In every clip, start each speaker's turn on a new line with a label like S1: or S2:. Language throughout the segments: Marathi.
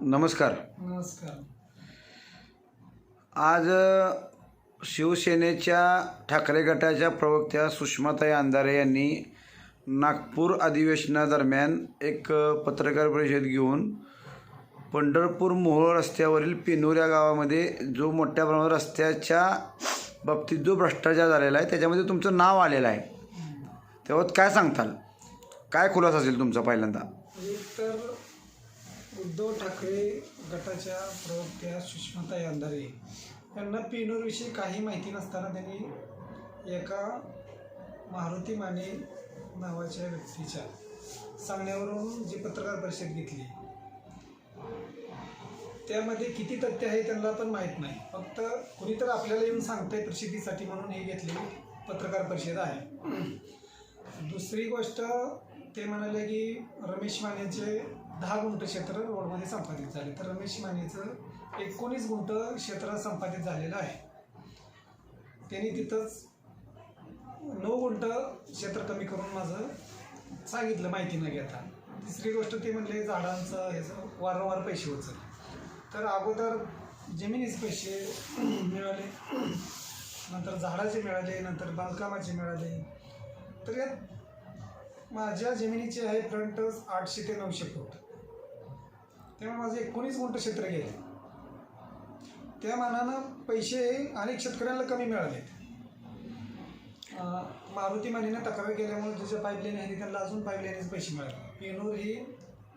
S1: नमस्कार.
S2: नमस्कार.
S1: आज शिवसेनेच्या ठाकरे गटाच्या प्रवक्त्या सुषमाताई अंधारे यांनी नागपूर अधिवेशनादरम्यान एक पत्रकार परिषद घेऊन पंढरपूर मोहोळ रस्त्यावरील पेनूर या गावामध्ये जो मोठ्या प्रमाणात रस्त्याच्या बाबतीत जो भ्रष्टाचार झालेला आहे त्याच्यामध्ये तुमचं नाव आलेलं आहे. तेव्हा काय सांगताल, काय खुलासा असेल तुमचा पहिल्यांदा?
S2: एक तर उद्धव ठाकरे गटाच्या प्रवक्त्या सुषमाताई अंधारे यांना पेनूरविषयी काही माहिती नसताना त्यांनी एका मारुती माने नावाच्या व्यक्तीच्या सांगण्यावरून जी पत्रकार परिषद घेतली त्यामध्ये किती तथ्य आहे त्यांना पण माहीत नाही. फक्त कुणीतर आपल्याला येऊन सांगतंय प्रसिद्धीसाठी म्हणून ही घेतलेली पत्रकार परिषद आहे. दुसरी गोष्ट ते म्हणाले की रमेश मानेचे 10 गुंठ क्षेत्र रोडमध्ये संपादित झाले, तर रमेश मानेचं 19 गुंठ क्षेत्र संपादित झालेलं आहे. त्यांनी तिथंच 9 गुंठ क्षेत्र कमी करून माझं सांगितलं माहिती न घेता. तिसरी गोष्ट ते म्हणले झाडांचं ह्याचं वारंवार पैसे उचल, तर अगोदर जमिनीचे पैसे मिळाले, नंतर झाडाचे मिळाले, नंतर बांधकामाचे मिळाले. तर यात माझ्या जमिनीचे आहे फ्रंट 800 ते 900 फूट, त्यामुळे माझे 19 गुंठ क्षेत्र गेले. त्या मानानं पैसे अनेक शेतकऱ्यांना कमी मिळाले. मारुती मानेने तक्रार केल्यामुळे ज्याच्या पाईपलाईन आहे त्यांना अजून पाईपलाईनचे पैसे मिळाले. पेनूर ही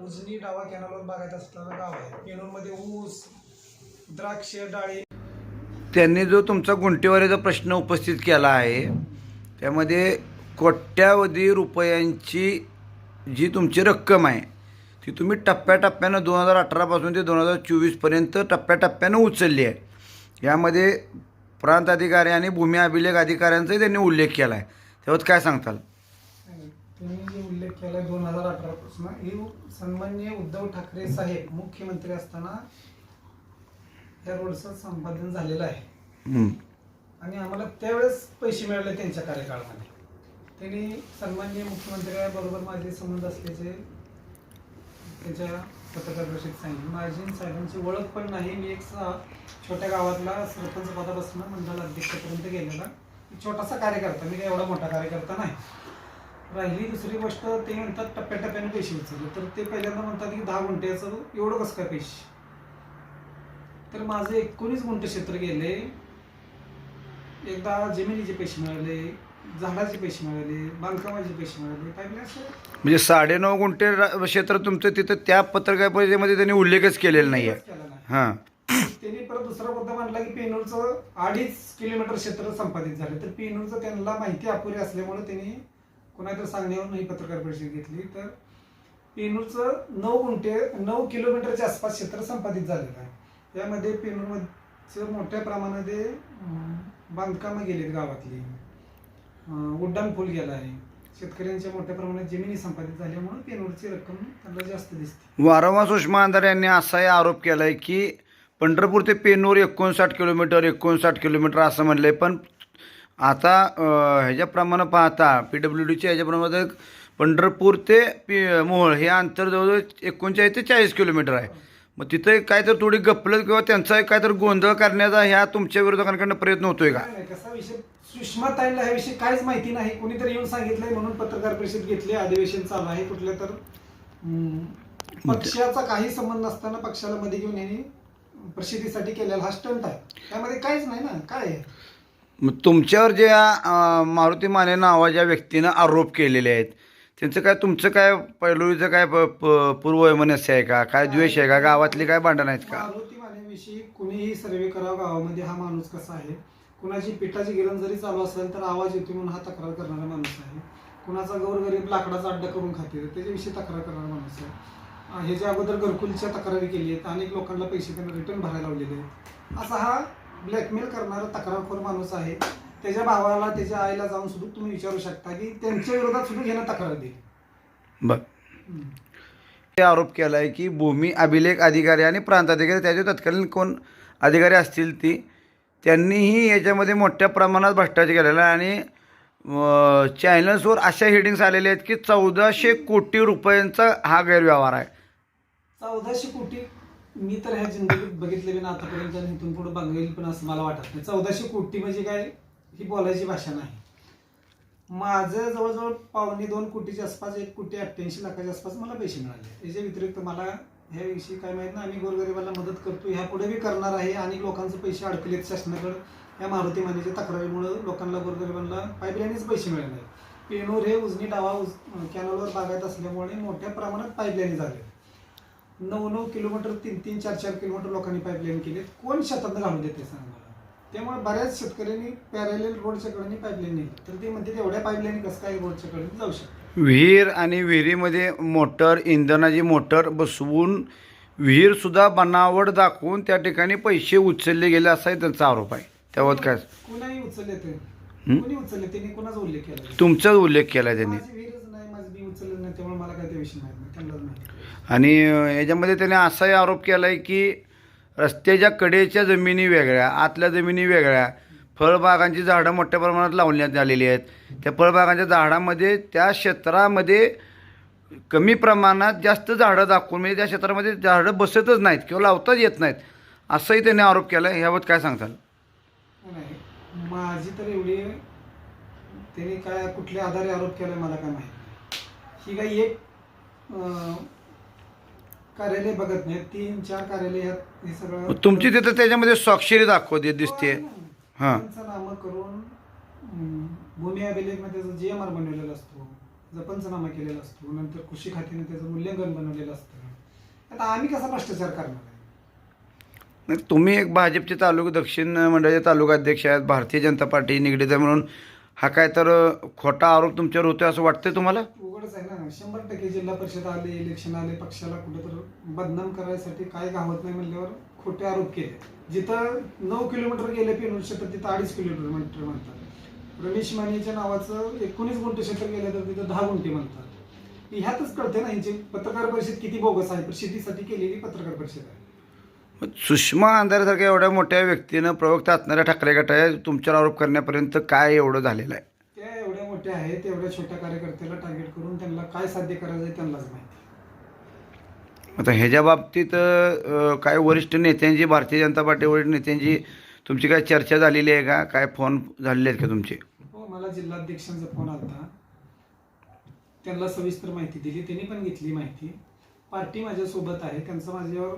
S2: उजनी डावा कॅनलवर बागायत असणारं गाव आहे. पेनूरमध्ये ऊस, द्राक्ष, डाळी.
S1: त्यांनी जो तुमचा गुंठेवारीचा प्रश्न उपस्थित केला आहे त्यामध्ये कोट्यावधी रुपयांची जी तुमची रक्कम आहे ती तुम्ही टप्प्याटप्प्यानं 2018 पासून ते 2024पर्यंत टप्प्याटप्प्यानं उचलली आहे. यामध्ये प्रांत अधिकारी आणि भूमी अभिलेख अधिकाऱ्यांचाही त्यांनी उल्लेख केला आहे. तेव्हा काय सांगताल?
S2: त्यांनी जे उल्लेख केला आहे 2018 पासून, हे सन्माननीय उद्धव ठाकरे साहेब मुख्यमंत्री असताना या रोडचं संपादन झालेलं आहे आणि आम्हाला त्यावेळेस पैसे मिळाले त्यांच्या कार्यकाळामध्ये. त्यांनी सन्माननीय मुख्यमंत्र्यांबरोबर माझे संबंध असल्याचे त्यांच्या पत्रकार परिषदेत सांगितले. माझी साहेबांची ओळख पण नाही. मी एक छोट्या गावातला सरपंच पदापासून मंडळ अध्यक्षापर्यंत गेलेला छोटासा कार्यकर्ता, मी काही एवढा मोठा कार्यकर्ता नाही. राहिली दुसरी गोष्ट, ते म्हणतात टप्प्याटप्प्याने पैसे उचलले, तर ते पहिल्यांदा म्हणतात की 10 गुंठ्याचं एवढं कसं काय पैसे, तर माझं 19 गुंठ क्षेत्र गेले. एकदा जमिनीचे पैसे मिळाले, झाडाचे पैसे मिळाले, बांधकामाचे पैसे मिळाले, पाहिजे असं
S1: म्हणजे 9.5 गुंठे क्षेत्र तुमचं तिथं त्या पत्रकार परिषदेमध्ये त्यांनी उल्लेखच केलेला नाही आहे. हां,
S2: त्यांनी परत दुसरा मुद्दा मांडला की पेनूरचं 2.5 किलोमीटर क्षेत्र संपादित झालं, तर पेनूरचं त्यांना माहिती अपुरी असल्यामुळे त्यांनी कोणाकडे सांगण्यावरून ही पत्रकार परिषद घेतली. तर पेनूरचं 9 किलोमीटरच्या आसपास क्षेत्र संपादित झालेलं आहे. यामध्ये पेनूरमध्ये मोठ्या प्रमाणामध्ये बांधकामं गेलीत, गावातली उड्डाण पूल गेला आहे. शेतकऱ्यांच्या मोठ्या प्रमाणात जमिनी संपादित झाल्यामुळे पेनूरची रक्कम त्यांना जास्त दिसते.
S1: वारंवार सुषमा अंधारे यांनी असाही आरोप केला आहे की पंढरपूर ते पेनूर 59 किलोमीटर असं म्हणलं आहे. पण आता ह्याच्याप्रमाणे पाहता PWDच्या ह्याच्याप्रमाणे पंढरपूर ते मोहोळ हे अंतर जवळजवळ 39 ते 40 किलोमीटर आहे. मग तिथं काय तर थोडी गफलत किंवा त्यांचा काय तर गोंधळ करण्याचा ह्या तुमच्या विरोधकांकडनं प्रयत्न होतोय का?
S2: कसा विषय, सुषमाताईंना ह्याविषयी काहीच माहिती नाही. कोणीतरी येऊन सांगितलंय म्हणून पत्रकार परिषद घेतली. अधिवेशन चालू आहे, कुठल्या तर पक्षाचा काही संबंध नसताना पक्षाला मध्ये घेऊन यांनी प्रसिद्धीसाठी केलेला हा स्टंट आहे. त्यामध्ये काहीच नाही ना. काय
S1: मग तुमच्यावर ज्या मारुती माने नावाच्या व्यक्तीनं आरोप केलेले आहेत त्यांचं काय, तुमचं काय पैलूचं काय पूर्ववैमनस्य आहे का, काय द्वेष आहे का, गावातली काय भांडण आहेत का?
S2: मारुती मानेविषयी कुणीही सर्वे करावा गावामध्ये, हा माणूस कसा आहे. कुणाची पिठाची गिरण जरी चालू असेल तर आवाज येतो म्हणून हा तक्रार करणारा माणूस आहे. कुणाचा गोरगरीब लाकडाचा अड्डा करून खाते त्याच्याविषयी तक्रार करणारा माणूस आहे. ह्याच्या अगोदर घरकुलच्या तक्रारी केली आहेत, अनेक लोकांना पैसे त्यांना रिटर्न भरायला लावलेले आहेत. असा हा ब्लॅकमेल करणारा तक्रारखोर माणूस आहे. त्याच्या भावाला, त्याच्या आईला जाऊन सुद्धा तुम्ही विचारू शकता की त्यांच्या विरोधात सुद्धा घेणं तक्रार देईल.
S1: बरं, आरोप केला आहे की भूमी अभिलेख अधिकारी आणि प्रांत अधिकारी त्याचे तत्कालीन कोण अधिकारी असतील त्यांनीही याच्यामध्ये मोठ्या प्रमाणात भ्रष्टाचार केलेला आहे. आणि चॅनल्सवर अशा हेडिंग्स आलेल्या आहेत की 1400 कोटी रुपयांचा हा गैरव्यवहार आहे.
S2: 1400 कोटी मी तर ह्या जिंदगीत बघितले ना आतापर्यंत आणि इथून पुढे बघेल पण असं मला वाटत नाही. 1400 कोटी म्हणजे काय ही बोलायची भाषा नाही. माझं जवळजवळ 1.25 कोटीच्या आसपास 1,88,00,000 आसपास मला पैसे मिळाले. याच्या व्यतिरिक्त मला ह्याविषयी काय माहित नाही. आम्ही गोरगरिबाला मदत करतो, ह्या पुढे बी करणार आहे. आणि लोकांचे पैसे अडकलेत शासनाकडे या मारुती मानेच्या तक्रारीमुळे लोकांना गोरगरिबांना पाईपलाईनच पैसे मिळाले नाहीत. पेनोर हे उजनी डावा कॅनलवर बागायत असल्यामुळे मोठ्या प्रमाणात पाईपलाईन झाले. 9-9 किलोमीटर 3-3, 4-4 किलोमीटर लोकांनी पाईपलाईन केलेत. कोण शेतात घालून देते सांगा मला. त्यामुळे बऱ्याच शेतकऱ्यांनी पॅरॅलेल रोडच्या कडे पाईपलाईन नेली. तर ते म्हणते एवढ्या पाईपलाईन कसं काय रोडच्या कडे जाऊ शकते.
S1: विहीर आणि विहिरीमध्ये मोटर, इंधनाची मोटर बसवून विहीरसुद्धा बनावट दाखवून त्या ठिकाणी पैसे उचलले गेले असाही त्यांचा आरोप आहे. त्यावर काय
S2: कुणाही उचलले ते
S1: हं?
S2: कोणी उचलले त्यांनी कोणाचा उल्लेख केला.
S1: तुमचाच उल्लेख केला त्यांनी.
S2: माझी विहीरच नाही, माझी मी उचललं नाही, त्यामुळे मला काय त्या विषयी माहित नाही, त्यांनाच माहिती.
S1: आणि याच्यामध्ये त्याने असाही आरोप केला आहे की रस्त्याच्या कडेच्या जमिनी वेगळ्या, आतल्या जमिनी वेगळ्या, फळबागांची झाडं मोठ्या प्रमाणात लावण्यात आलेली आहेत. त्या फळबागांच्या झाडामध्ये त्या क्षेत्रामध्ये कमी प्रमाणात जास्त झाडं दाखवून म्हणजे त्या क्षेत्रामध्ये झाडं बसतच नाहीत किंवा लावताच येत नाहीत असंही त्याने आरोप केला आहे. ह्याबाबत काय सांगताल?
S2: नाही, माझी तर एवढी त्यांनी काय कुठल्या आधारे आरोप केलाय मला काय माहिती नाही. ही काही एक कार्यालय बघत नाही, 3-4 कार्यालय ह्यात हे सगळं.
S1: तुमची तिथं त्याच्यामध्ये स्वाक्षरी दाखवते दिसते. हां.
S2: पंचनामा करून भूमी अभिलेखमध्ये त्याचा GMR बनवलेला असतो, त्याचा पंचनामा केलेला असतो, नंतर कृषी खात्याने त्याचं मूल्यांकन बनवलेलं असतं. आता आम्ही कसा भ्रष्टाचार करणार आहे.
S1: नाही, तुम्ही एक भाजपचे दक्षिण मंडळाचे तालुका अध्यक्ष आहेत, भारतीय जनता पार्टी निगडीत आहे म्हणून हा काय तर खोटा आरोप तुमच्यावर होतोय असं वाटतंय तुम्हाला?
S2: उघडच आहे ना. 100% जिल्हा परिषद आले, इलेक्शन आले, पक्षाला कुठेतरी बदनाम करायसाठी काय गावत नाही म्हणल्यावर खोटे आरोप केले. जिथं 9 किलोमीटर गेले पेनूर क्षेत्र तिथं 2.5 किलोमीटर म्हणतात. रमेश मानेच्या नावाचं 19 गुंठे क्षेत्र गेलं तर तिथं 10 गुंठे म्हणतात. ह्यातच कळते ना ह्यांची पत्रकार परिषद किती बोगस आहे. प्रसिद्धीसाठी केलेली पत्रकार परिषद आहे.
S1: सुषमा अंधारेसारख्या एवढ्या मोठ्या व्यक्तीनं प्रवक्ता असणाऱ्या ठाकरे गटाला तुमच्यावर आरोप करण्यापर्यंत काय एवढं झालेलं आहे?
S2: त्या एवढ्या मोठ्या आहेत, एवढ्या छोट्या कार्यकर्त्याला टार्गेट करून त्यांना काय साध्य करायचं आहे त्यांनाच माहिती.
S1: आता ह्याच्या बाबतीत काय वरिष्ठ नेत्यांची, भारतीय जनता पार्टी वरिष्ठ नेत्यांची तुमची काय चर्चा झालेली आहे का? काय फोन झालेले आहेत का तुमचे?
S2: हो, मला जिल्हाध्यक्षांचा फोन आला, त्यांना सविस्तर माहिती दिली, त्यांनी पण घेतली माहिती. पार्टी माझ्यासोबत आहे, त्यांचा माझ्यावर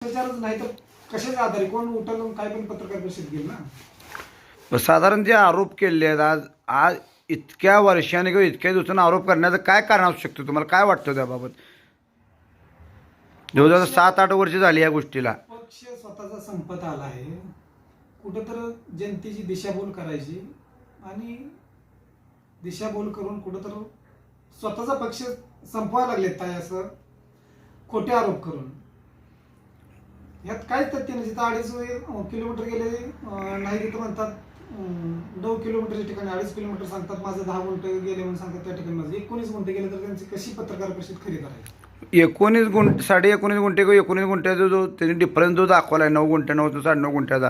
S2: विचारच नाही तर कशाच्या आधारे कोण उठल काय पण पत्रकार परिषद घेईल ना.
S1: साधारण जे आरोप केले आहेत आज इतक्या वर्षाने किंवा इतक्या दिवसांनी आरोप करण्याचं काय कारण असू शकतं तुम्हाला? काय वाटतं त्याबाबत? 7-8 वर्ष झाली या गोष्टीला.
S2: पक्ष स्वतःचा संपत आला आहे. कुठं तर जनतेची दिशाभूल करायची आणि दिशाभूल करून कुठं तर स्वतःचा पक्ष संपवायला लागलेत काय असं खोटे आरोप करून. ह्यात काय तथ्य नाही. जिथं 2.5 किलोमीटर गेले नाही तिथं म्हणतात 9 किलोमीटरच्या ठिकाणी 2.5 किलोमीटर सांगतात. माझं 10 गुंठे गेले म्हणून सांगतात, त्या ठिकाणी माझं 19 गुंठे गेले. तर त्यांची कशी पत्रकार परिषद खरी करायची?
S1: 19 गुंठे 19.5 गुंठे किंवा 19 गुंठ्याचा जो त्यांनी डिफरन्स जो दाखवला आहे 9 गुंठे 9-9.5 गुंठ्याचा,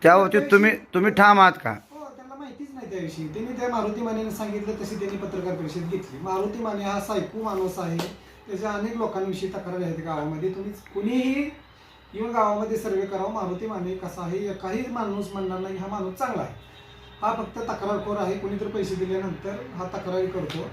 S1: त्या बाबतीत तुम्ही ठाम आहात का?
S2: हो, त्यांना माहितीच नाही त्याविषयी. त्यांनी त्या मारुती मानेने सांगितलं तशी त्यांनी पत्रकार परिषद घेतली. मारुती माने हा सायकू माणूस आहे, त्याच्या अनेक लोकांविषयी तक्रारी आहेत गावामध्ये. तुम्ही कुणीही येऊन गावामध्ये सर्वे करावं, मारुती माने कसा आहे काही माणूस म्हणणार नाही हा माणूस चांगला आहे, हा फक्त तक्रारखोर आहे, कोणीतरी पैसे दिल्यानंतर हा तक्रारी करतो,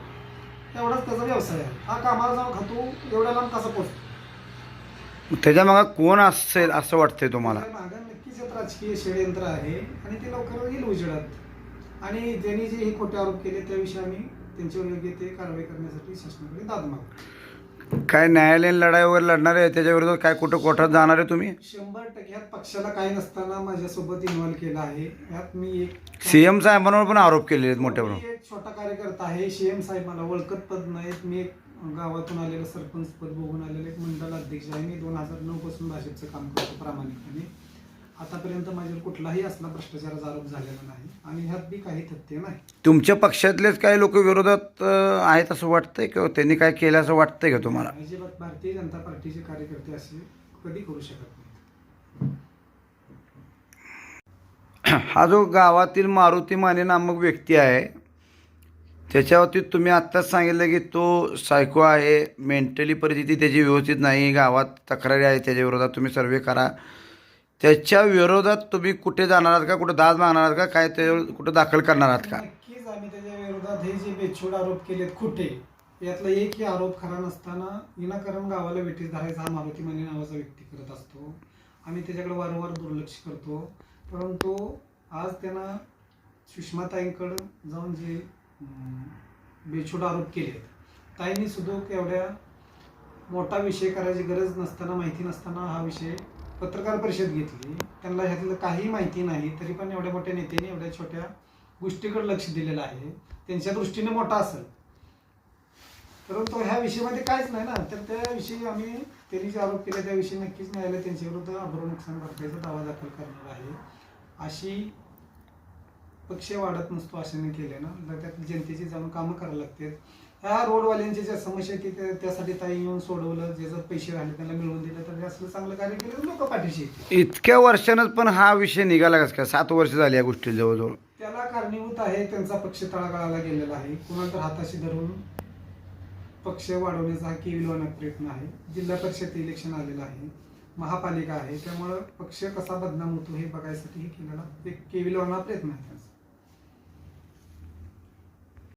S2: एवढाच त्याचा व्यवसाय आहे. हा कामाला जाऊन खातो, एवढ्या लांब कसा पोचतो?
S1: त्याच्या मागं कोण असेल असं वाटतंय तुम्हाला?
S2: मागं नक्कीच एक राजकीय षडयंत्र आहे आणि ते लवकर येईल उजेडात. आणि त्यांनी जे हे खोटे आरोप केले त्याविषयी आम्ही त्यांच्यावर योग्य ते कारवाई करण्यासाठी शासनाकडे दाद मागतो.
S1: काय न्यायालयीन लढाई वगैरे लढणार आहे त्याच्या विरोधात? काय कुठं कोर्टात जाणार आहे तुम्ही?
S2: 100% ह्यात पक्षाला काही नसताना माझ्यासोबत इन्व्हॉल्व केला आहे. ह्यात मी एक
S1: CM साहेबांवर पण आरोप केलेले आहेत मोठ्या
S2: मी
S1: प्रमाणात.
S2: एक छोटा कार्यकर्ता आहे. CM साहेब मला ओळखत पद नाहीत. मी एक गावातून आलेलं सरपंच पद बघून आलेलं एक मंडळ अध्यक्ष आहे. मी 2009 पासून भाजपचं काम करतो प्रामाणिकपणे. आतापर्यंत माझ्यावर कुठलाही असला भ्रष्टाचाराचा आरोप झालेला नाही आणि ह्यात बी काही तथ्य नाही.
S1: तुमच्या पक्षातलेच काही लोक विरोधात आहेत असं वाटतंय किंवा त्यांनी काय केलं असं वाटतंय का तुम्हाला?
S2: अजिबात भारतीय जनता पार्टीचे कार्यकर्ते असे कधी करू शकत नाही.
S1: हा जो गावातील मारुती माने नामक व्यक्ती आहे त्याच्या तुम्ही आत्ताच सांगितलं की तो सायको आहे, मेंटली परिस्थिती त्याची व्यवस्थित नाही, गावात तक्रारी आहे त्याच्या विरोधात, तुम्ही सर्वे करा. त्याच्या विरोधात तुम्ही कुठे जाणार आहात का, कुठे दाद मागणार आहात का, काय ते कुठं दाखल करणार आहात का?
S2: नक्कीच आम्ही त्याच्या विरोधात हे जे बेछूट आरोप केलेत खोटे, यातला एकही आरोप खरा नसताना विनाकारण गावाला वेठीस धरायचा हा मारुती माने नावाचा व्यक्ती करत असतो. आम्ही त्याच्याकडे वारंवार दुर्लक्ष करतो, परंतु आज त्यांना सुषमाताईंकडं जाऊन जे बेछूट आरोप केलेत, ताईंनी सुद्धा एवढ्या मोठा विषय करायची गरज नसताना, माहिती नसताना हा विषय पत्रकार परिषद घेतली. त्यांना ह्यातलं काही माहिती नाही, तरी पण एवढ्या मोठ्या नेत्यांनी एवढ्या छोट्या गोष्टीकडे लक्ष दिलेलं आहे. त्यांच्या दृष्टीने मोठा असेल, परंतु ह्या विषयामध्ये काहीच नाही ना. तर त्याविषयी आम्ही त्यांनी जे आरोप केले त्याविषयी नक्कीच न्यायालय त्यांच्या विरुद्ध अब्रू नुकसान भरपाईचा दावा दाखल करणार आहे. अशी पक्ष वाढत नसतो आशेने केले ना, तर त्यात जनतेची जाऊन कामं करायला लागतात. ह्या रोडवाल्यांच्या ज्या समस्या आहेत त्यासाठी ताई येऊन सोडवलं, जे जर पैसे राहिले त्यांना मिळवून दिले, तर असलं चांगलं कार्य केलं लोक पाठीशी येतील.
S1: इतक्या वर्षानंच पण हा विषय निघाला कसं काय? 7 वर्ष झाली या गोष्टी जवळजवळ.
S2: त्याला कारणीभूत आहे त्यांचा पक्ष तळागाळाला गेलेला आहे. कुणाला तर हाताशी धरून पक्ष वाढवण्याचा हा केविलवाणा प्रयत्न आहे. जिल्हा परिषद इलेक्शन आलेलं आहे, महापालिका आहे, त्यामुळं पक्ष कसा बदनाम होतो हे बघायसाठी हे केलेला एक केविलवाणा प्रयत्न आहे त्यांचा.